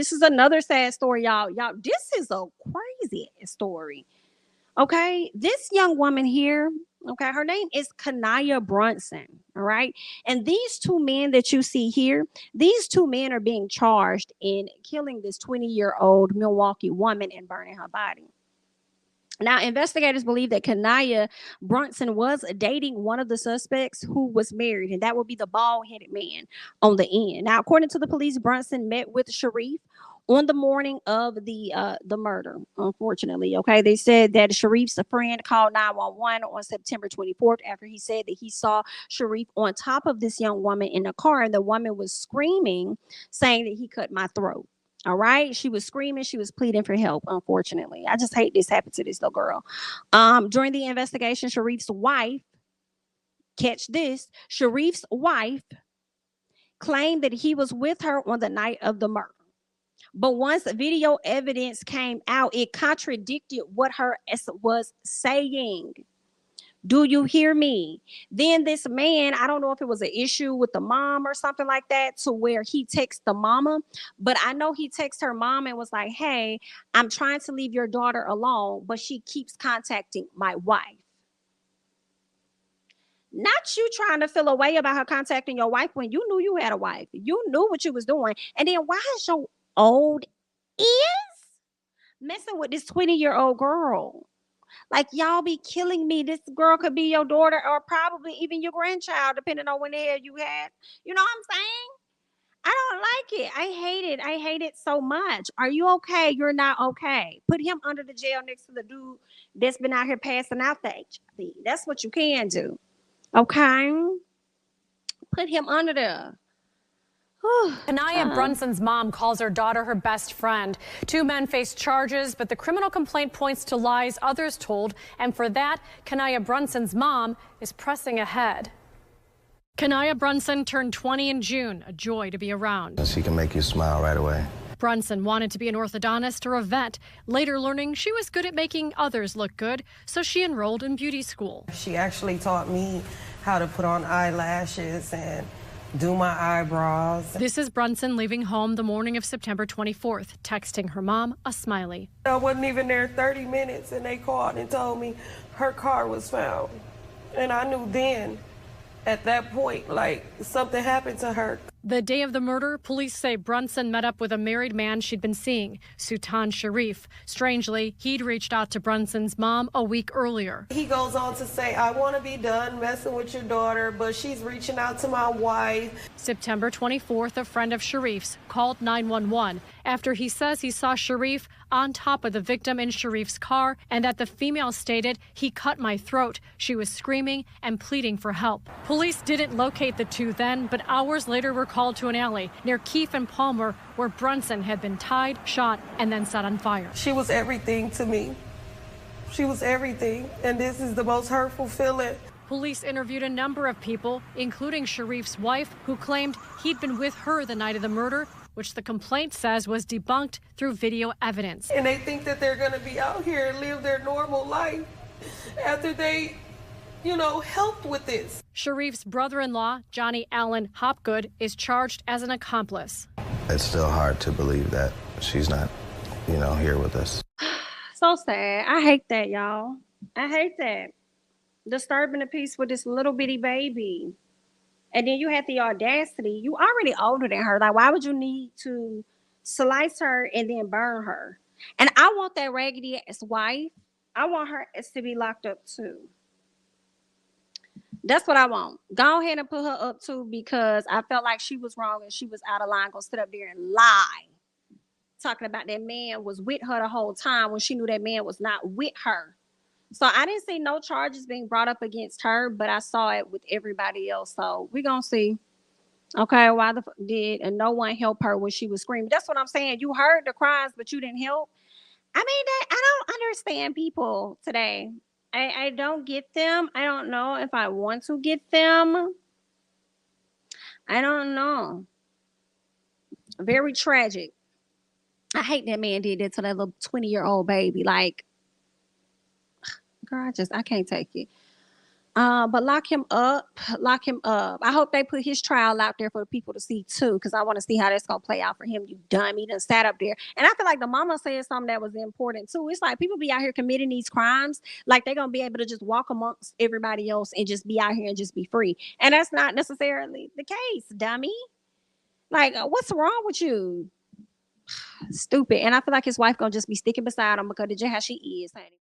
This is another sad story, y'all. This is a crazy story. Okay, this young woman here, okay, her name is KiIIed Brunson. All right, and these two men that you see here, these two men are being charged in killing this 20-year-old Milwaukee woman and burning her body. Now, investigators believe that KiIIed Brunson was dating one of the suspects who was married, and that would be the bald-headed man on the end. Now, according to the police, Brunson met with Sharif on the morning of the murder. Unfortunately, okay, they said that Sharif's friend called 911 on September 24th after he said that he saw Sharif on top of this young woman in a car, and the woman was screaming, saying that he cut my throat. All right. She was screaming. She was pleading for help. Unfortunately, I just hate this happened to this little girl. During the investigation, Sharif's wife, catch this, Sharif's wife claimed that he was with her on the night of the murder. But once video evidence came out, it contradicted what her was saying. Do you hear me? Then this man, I don't know if it was an issue with the mom or something like that, to where he texts the mama, but I know he texted her mom and was like, hey, I'm trying to leave your daughter alone, but she keeps contacting my wife. Not you trying to feel a way about her contacting your wife when you knew you had a wife. You knew what you was doing. And then why is your old is messing with this 20-year-old girl? Like, y'all be killing me. This girl could be your daughter or probably even your grandchild, depending on when the hell you had. You know what I'm saying? I don't like it. I hate it. I hate it so much. Are you okay? You're not okay. Put him under the jail next to the dude that's been out here passing out the HIV. That's what you can do. Okay? Put him under there. KiIIed Brunson's mom calls her daughter her best friend. Two men face charges, but the criminal complaint points to lies others told, and for that, KiIIed Brunson's mom is pressing ahead. KiIIed Brunson turned 20 in June, a joy to be around. She can make you smile right away. Brunson wanted to be an orthodontist or a vet, later learning she was good at making others look good, so she enrolled in beauty school. She actually taught me how to put on eyelashes and do my eyebrows. This is Brunson leaving home the morning of September 24th, texting her mom a smiley. I wasn't even there 30 minutes and they called and told me her car was found. And I knew then, at that point, like, something happened to her. The day of the murder, police say Brunson met up with a married man she'd been seeing, Sultan Sharif. Strangely, he'd reached out to Brunson's mom a week earlier. He goes on to say, I want to be done messing with your daughter, but she's reaching out to my wife. September 24th, a friend of Sharif's called 911 after he says he saw Sharif on top of the victim in Sharif's car and that the female stated, he cut my throat. She was screaming and pleading for help. Police didn't locate the two then, but hours later were called to an alley near Keefe and Palmer where Brunson had been tied, shot, and then set on fire. She was everything to me. She was everything, and this is the most hurtful feeling. Police interviewed a number of people, including Sharif's wife, who claimed he'd been with her the night of the murder, which the complaint says was debunked through video evidence. And they think that they're going to be out here and live their normal life after they, helped with this. Sharif's brother-in-law, Johnny Allen Hopgood, is charged as an accomplice. It's still hard to believe that she's not, here with us. So sad. I hate that, y'all. I hate that. Disturbing the peace with this little bitty baby. And then you had the audacity. You already older than her. Like, why would you need to slice her and then burn her? And I want that raggedy ass wife. I want her to be locked up too. That's what I want. Go ahead and put her up too, because I felt like she was wrong and she was out of line. Gonna sit up there and lie. Talking about that man was with her the whole time when she knew that man was not with her. So I didn't see no charges being brought up against her, but I saw it with everybody else. So we're going to see. Okay, why the did and no one help her when she was screaming? That's what I'm saying. You heard the cries, but you didn't help. I mean, I don't understand people today. I don't get them. I don't know if I want to get them. I don't know. Very tragic. I hate that man did that to that little 20-year-old baby. Like, girl, I can't take it. But lock him up. Lock him up. I hope they put his trial out there for the people to see too, because I want to see how that's gonna play out for him. You dummy, done sat up there. And I feel like the mama said something that was important too. It's like people be out here committing these crimes, like they're gonna be able to just walk amongst everybody else and just be out here and just be free. And that's not necessarily the case, dummy. Like, what's wrong with you? Stupid. And I feel like his wife gonna just be sticking beside him because of just how she is, honey.